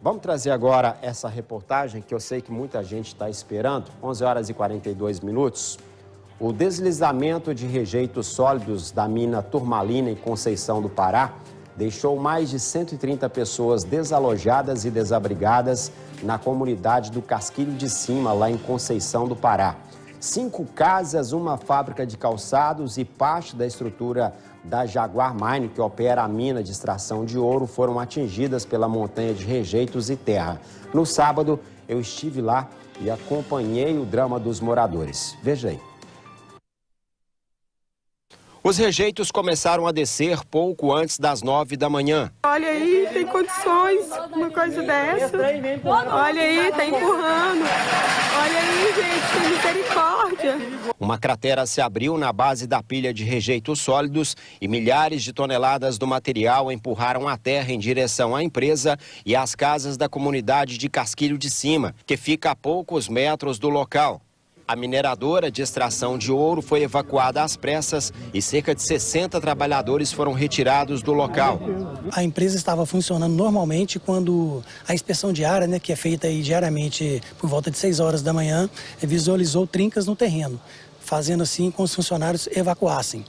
Vamos trazer agora essa reportagem que eu sei que muita gente está esperando. 11 horas e 42 minutos. O deslizamento de rejeitos sólidos da mina Turmalina em Conceição do Pará deixou mais de 130 pessoas desalojadas e desabrigadas na comunidade do Casquilho de Cima, lá em Conceição do Pará. 5 casas, uma fábrica de calçados e parte da estrutura da Jaguar Mine, que opera a mina de extração de ouro, foram atingidas pela montanha de rejeitos e terra. No sábado, eu estive lá e acompanhei o drama dos moradores. Veja aí. Os rejeitos começaram a descer pouco antes das 9 da manhã. Olha aí, tem condições, uma coisa dessa. Olha aí, tá empurrando. Olha aí, gente, tem misericórdia. Uma cratera se abriu na base da pilha de rejeitos sólidos e milhares de toneladas do material empurraram a terra em direção à empresa e às casas da comunidade de Casquilho de Cima, que fica a poucos metros do local. A mineradora de extração de ouro foi evacuada às pressas e cerca de 60 trabalhadores foram retirados do local. A empresa estava funcionando normalmente quando a inspeção diária, que é feita aí diariamente por volta de 6 horas da manhã, visualizou trincas no terreno, fazendo assim com que os funcionários evacuassem.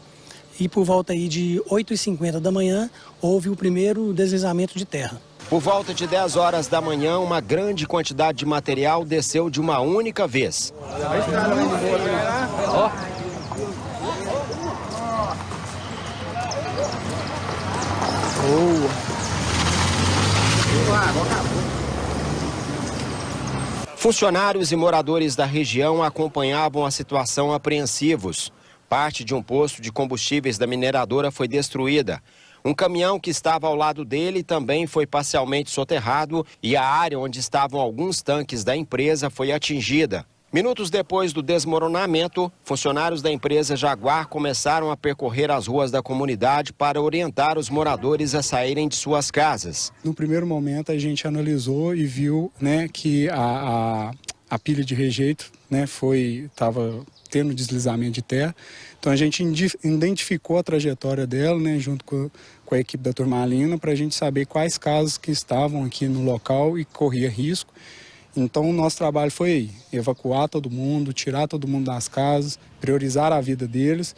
E por volta aí de 8h50 da manhã, houve o primeiro deslizamento de terra. Por volta de 10 horas da manhã, uma grande quantidade de material desceu de uma única vez. Funcionários e moradores da região acompanhavam a situação apreensivos. Parte de um posto de combustíveis da mineradora foi destruída. Um caminhão que estava ao lado dele também foi parcialmente soterrado e a área onde estavam alguns tanques da empresa foi atingida. Minutos depois do desmoronamento, funcionários da empresa Jaguar começaram a percorrer as ruas da comunidade para orientar os moradores a saírem de suas casas. No primeiro momento a gente analisou e viu, que a pilha de rejeito estava tendo deslizamento de terra. Então a gente identificou a trajetória dela, junto com a equipe da Turmalina, para a gente saber quais casas que estavam aqui no local e corria risco. Então o nosso trabalho foi evacuar todo mundo, tirar todo mundo das casas, priorizar a vida deles,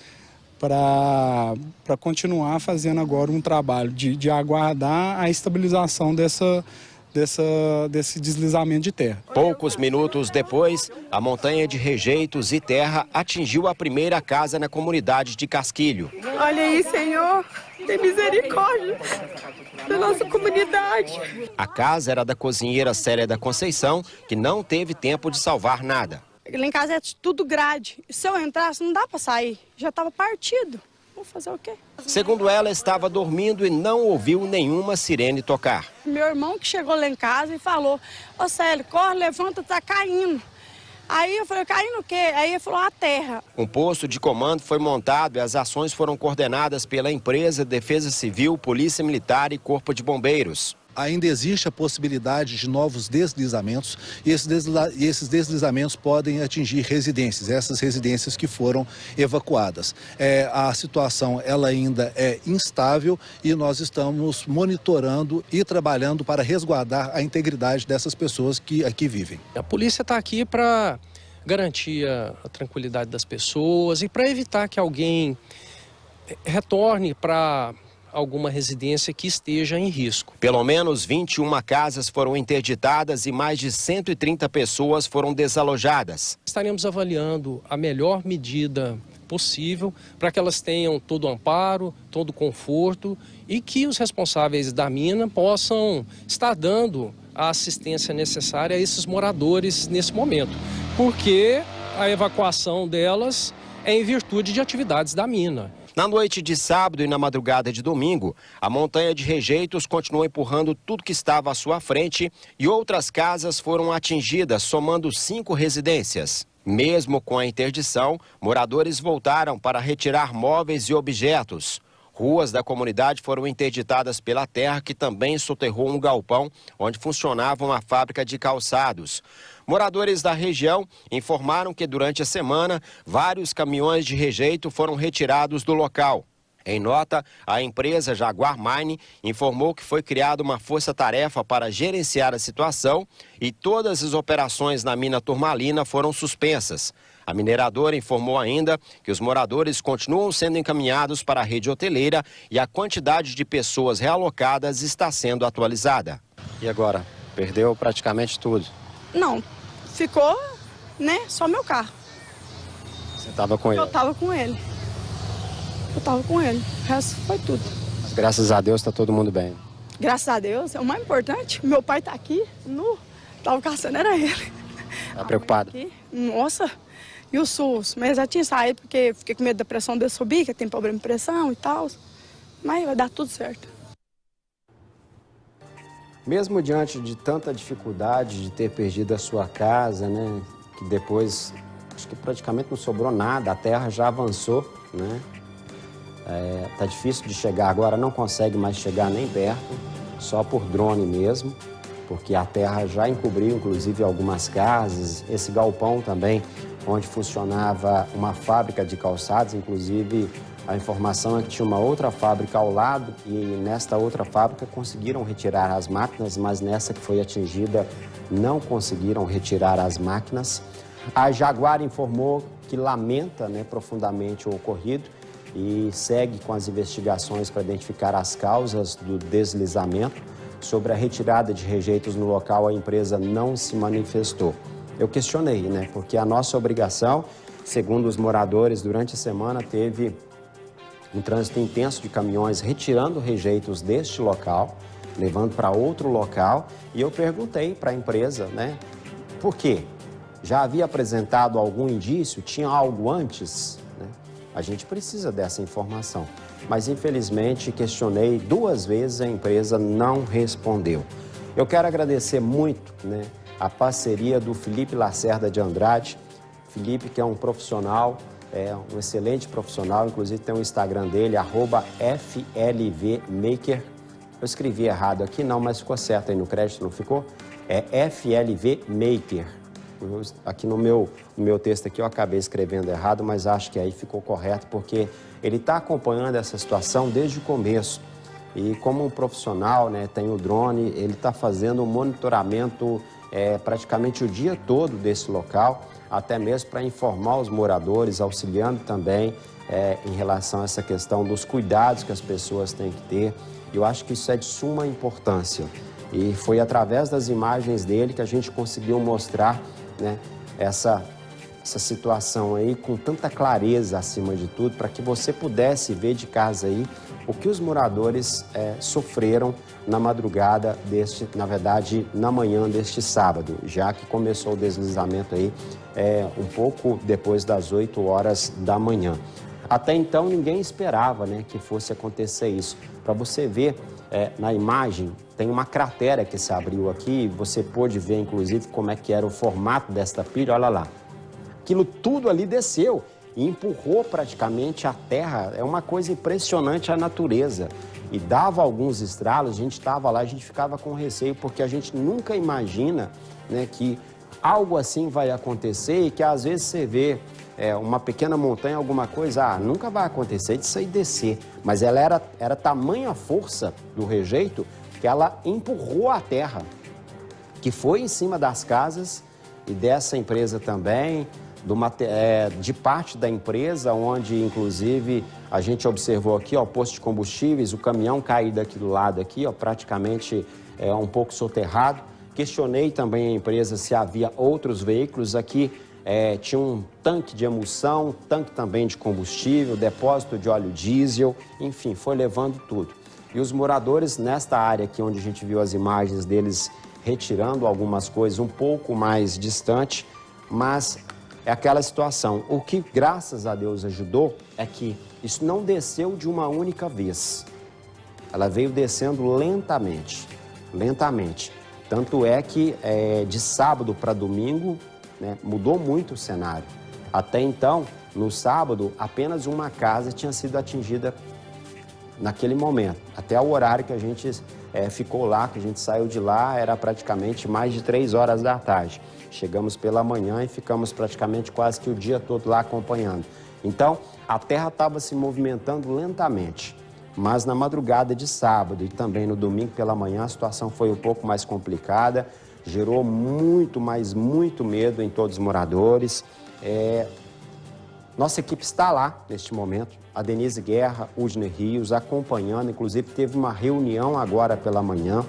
para continuar fazendo agora um trabalho de aguardar a estabilização desse deslizamento de terra. Poucos minutos depois, a montanha de rejeitos e terra atingiu a primeira casa na comunidade de Casquilho. Olha aí, Senhor, tem misericórdia da nossa comunidade. A casa era da cozinheira Célia da Conceição, que não teve tempo de salvar nada. Lá em casa é tudo grade. Se eu entrasse, não dá para sair. Já estava partido. Vou fazer o quê? Segundo ela, estava dormindo e não ouviu nenhuma sirene tocar. Meu irmão que chegou lá em casa e falou: ô Célio, corre, levanta, tá caindo. Aí eu falei: caindo o quê? Aí ele falou: a terra. Um posto de comando foi montado e as ações foram coordenadas pela empresa, Defesa Civil, Polícia Militar e Corpo de Bombeiros. Ainda existe a possibilidade de novos deslizamentos e esses deslizamentos podem atingir residências, essas residências que foram evacuadas. A situação ela ainda é instável e nós estamos monitorando e trabalhando para resguardar a integridade dessas pessoas que aqui vivem. A polícia está aqui para garantir a tranquilidade das pessoas e para evitar que alguém retorne para alguma residência que esteja em risco. Pelo menos 21 casas foram interditadas e mais de 130 pessoas foram desalojadas. Estaremos avaliando a melhor medida possível para que elas tenham todo o amparo, todo o conforto e que os responsáveis da mina possam estar dando a assistência necessária a esses moradores nesse momento, porque a evacuação delas é em virtude de atividades da mina. Na noite de sábado e na madrugada de domingo, a montanha de rejeitos continuou empurrando tudo que estava à sua frente e outras casas foram atingidas, somando 5 residências. Mesmo com a interdição, moradores voltaram para retirar móveis e objetos. Ruas da comunidade foram interditadas pela terra, que também soterrou um galpão onde funcionava uma fábrica de calçados. Moradores da região informaram que durante a semana, vários caminhões de rejeito foram retirados do local. Em nota, a empresa Jaguar Mine informou que foi criada uma força-tarefa para gerenciar a situação e todas as operações na mina Turmalina foram suspensas. A mineradora informou ainda que os moradores continuam sendo encaminhados para a rede hoteleira e a quantidade de pessoas realocadas está sendo atualizada. E agora? Perdeu praticamente tudo? Não, ficou, né, só meu carro. Você estava com ele? Eu estava com ele. O resto foi tudo. Mas, graças a Deus está todo mundo bem. Graças a Deus, é o mais importante. Meu pai está aqui, tava caçando, era ele. Tá preocupado? Nossa, e o SUS? Mas já tinha saído porque fiquei com medo da pressão dele subir, que tem problema de pressão e tal. Mas vai dar tudo certo. Mesmo diante de tanta dificuldade de ter perdido a sua casa, né, que depois acho que praticamente não sobrou nada, a terra já avançou, né? Tá difícil de chegar agora, não consegue mais chegar nem perto, só por drone mesmo, porque a terra já encobriu inclusive algumas casas, esse galpão também, onde funcionava uma fábrica de calçados, inclusive a informação é que tinha uma outra fábrica ao lado e nesta outra fábrica conseguiram retirar as máquinas, mas nessa que foi atingida não conseguiram retirar as máquinas. A Jaguar informou que lamenta, né, profundamente o ocorrido e segue com as investigações para identificar as causas do deslizamento. Sobre a retirada de rejeitos no local, a empresa não se manifestou. Eu questionei, né, porque a nossa obrigação, segundo os moradores, durante a semana teve um trânsito intenso de caminhões retirando rejeitos deste local, levando para outro local, e eu perguntei para a empresa, né, por quê? Já havia apresentado algum indício? Tinha algo antes? Né? A gente precisa dessa informação. Mas, infelizmente, questionei 2 vezes, a empresa não respondeu. Eu quero agradecer muito, né, a parceria do Felipe Lacerda de Andrade. Felipe, que é um profissional, um excelente profissional, inclusive tem um Instagram dele, @FLVmaker. Eu escrevi errado aqui, não, mas ficou certo aí no crédito, não ficou? É FLVmaker. Aqui no meu texto aqui eu acabei escrevendo errado, mas acho que aí ficou correto, porque ele está acompanhando essa situação desde o começo. E como um profissional, né, tem o drone, ele está fazendo um monitoramento praticamente o dia todo desse local, até mesmo para informar os moradores, auxiliando também em relação a essa questão dos cuidados que as pessoas têm que ter. Eu acho que isso é de suma importância. E foi através das imagens dele que a gente conseguiu mostrar, né, essa situação aí com tanta clareza acima de tudo, para que você pudesse ver de casa aí o que os moradores sofreram na madrugada na verdade, na manhã deste sábado, já que começou o deslizamento aí um pouco depois das 8 horas da manhã. Até então ninguém esperava, né, que fosse acontecer isso. Para você ver na imagem, tem uma cratera que se abriu aqui, você pôde ver inclusive como é que era o formato desta pilha, olha lá. Aquilo tudo ali desceu e empurrou praticamente a terra, é uma coisa impressionante a natureza. E dava alguns estralos, a gente estava lá, a gente ficava com receio, porque a gente nunca imagina, né, que algo assim vai acontecer e que às vezes você vê uma pequena montanha, alguma coisa, nunca vai acontecer disso aí descer. Mas ela era tamanha a força do rejeito que ela empurrou a terra, que foi em cima das casas e dessa empresa também, de parte da empresa, onde inclusive a gente observou aqui, ó, posto de combustíveis, o caminhão caído aqui do lado aqui, ó, praticamente um pouco soterrado. Questionei também a empresa se havia outros veículos aqui. Tinha um tanque de emulsão, tanque também de combustível, depósito de óleo diesel, enfim, foi levando tudo. E os moradores nesta área aqui, onde a gente viu as imagens deles retirando algumas coisas um pouco mais distante, mas é aquela situação. O que, graças a Deus, ajudou é que isso não desceu de uma única vez. Ela veio descendo lentamente, lentamente. Tanto é que de sábado para domingo, né, mudou muito o cenário. Até então, no sábado, apenas uma casa tinha sido atingida naquele momento, até o horário que a gente ficou lá, que a gente saiu de lá, era praticamente mais de 3 horas da tarde. Chegamos pela manhã e ficamos praticamente quase que o dia todo lá acompanhando. Então, a terra estava se movimentando lentamente, mas na madrugada de sábado e também no domingo pela manhã a situação foi um pouco mais complicada, gerou muito, mas muito medo em todos os moradores. Nossa equipe está lá neste momento, a Denise Guerra, Udner Rios, acompanhando, inclusive teve uma reunião agora pela manhã,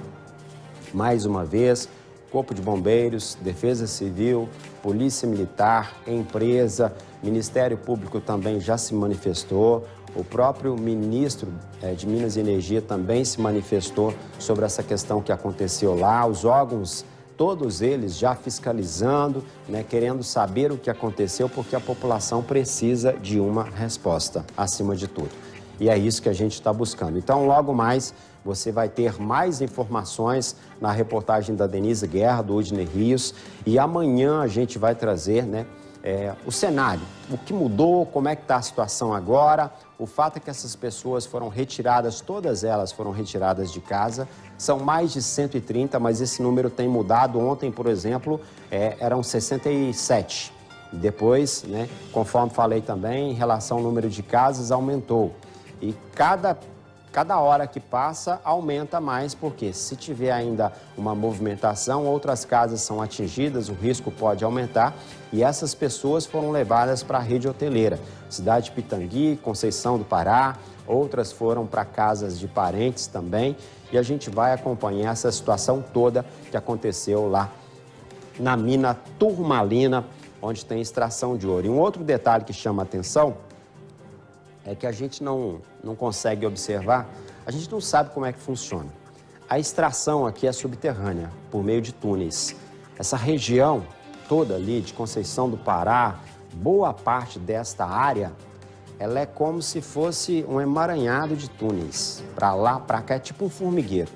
mais uma vez, Corpo de Bombeiros, Defesa Civil, Polícia Militar, empresa, Ministério Público também já se manifestou, o próprio ministro de Minas e Energia também se manifestou sobre essa questão que aconteceu lá, os órgãos, todos eles já fiscalizando, querendo saber o que aconteceu, porque a população precisa de uma resposta, acima de tudo. E é isso que a gente está buscando. Então, logo mais, você vai ter mais informações na reportagem da Denise Guerra, do Udner Rios, e amanhã a gente vai trazer, o cenário, o que mudou, como é que está a situação agora. O fato é que essas pessoas foram retiradas, todas elas foram retiradas de casa, são mais de 130, mas esse número tem mudado. Ontem, por exemplo, eram 67. Depois, conforme falei também, em relação ao número de casas, aumentou. E cada hora que passa, aumenta mais, porque se tiver ainda uma movimentação, outras casas são atingidas, o risco pode aumentar. E essas pessoas foram levadas para a rede hoteleira, Cidade de Pitangui, Conceição do Pará, outras foram para casas de parentes também. E a gente vai acompanhar essa situação toda que aconteceu lá na mina Turmalina, onde tem extração de ouro. E um outro detalhe que chama a atenção é que a gente não consegue observar, a gente não sabe como é que funciona. A extração aqui é subterrânea, por meio de túneis. Essa região toda ali de Conceição do Pará, boa parte desta área, ela é como se fosse um emaranhado de túneis. Para lá, para cá, é tipo um formigueiro.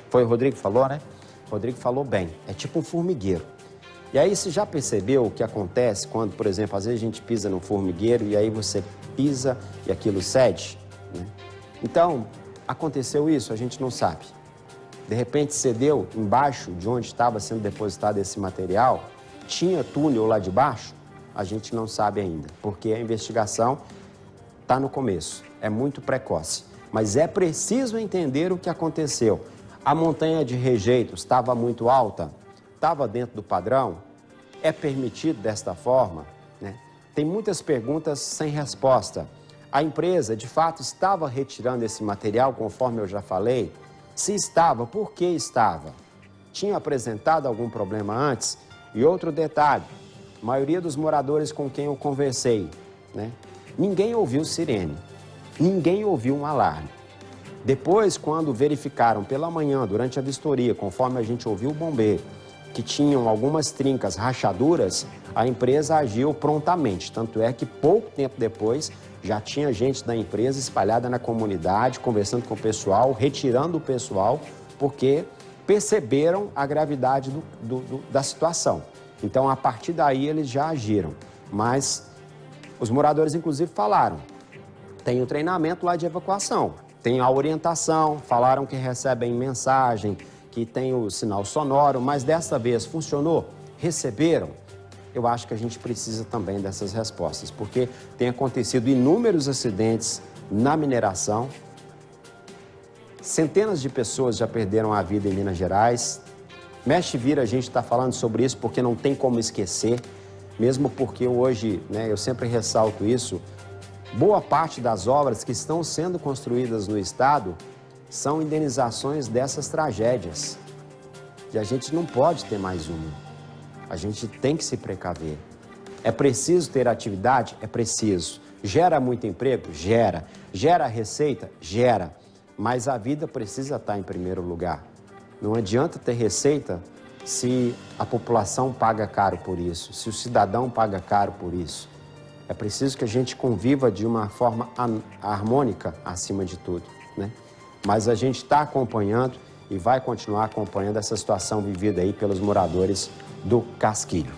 Foi o Rodrigo que falou, né? O Rodrigo falou bem, é tipo um formigueiro. E aí, você já percebeu o que acontece quando, por exemplo, às vezes a gente pisa no formigueiro e aí você pisa e aquilo cede? Então, aconteceu isso, a gente não sabe. De repente, cedeu embaixo de onde estava sendo depositado esse material, tinha túnel lá de baixo? A gente não sabe ainda, porque a investigação está no começo, é muito precoce. Mas é preciso entender o que aconteceu. A montanha de rejeitos estava muito alta? Estava dentro do padrão? É permitido desta forma? Tem muitas perguntas sem resposta. A empresa, de fato, estava retirando esse material, conforme eu já falei? Se estava, por que estava? Tinha apresentado algum problema antes? E outro detalhe, a maioria dos moradores com quem eu conversei, ninguém ouviu sirene, ninguém ouviu um alarme. Depois, quando verificaram pela manhã, durante a vistoria, conforme a gente ouviu o bombeiro, que tinham algumas trincas, rachaduras, a empresa agiu prontamente. Tanto é que pouco tempo depois já tinha gente da empresa espalhada na comunidade, conversando com o pessoal, retirando o pessoal, porque perceberam a gravidade da situação. Então, a partir daí, eles já agiram. Mas os moradores, inclusive, falaram, tem o treinamento lá de evacuação, tem a orientação, falaram que recebem mensagem, que tem o sinal sonoro, mas dessa vez funcionou? Receberam? Eu acho que a gente precisa também dessas respostas, porque tem acontecido inúmeros acidentes na mineração, centenas de pessoas já perderam a vida em Minas Gerais. Mexe e vira, a gente está falando sobre isso porque não tem como esquecer, mesmo porque hoje, eu sempre ressalto isso, boa parte das obras que estão sendo construídas no estado são indenizações dessas tragédias. E a gente não pode ter mais uma. A gente tem que se precaver. É preciso ter atividade? É preciso. Gera muito emprego? Gera. Gera receita? Gera. Mas a vida precisa estar em primeiro lugar. Não adianta ter receita se a população paga caro por isso, se o cidadão paga caro por isso. É preciso que a gente conviva de uma forma harmônica acima de tudo, Mas a gente está acompanhando e vai continuar acompanhando essa situação vivida aí pelos moradores do Casquilho.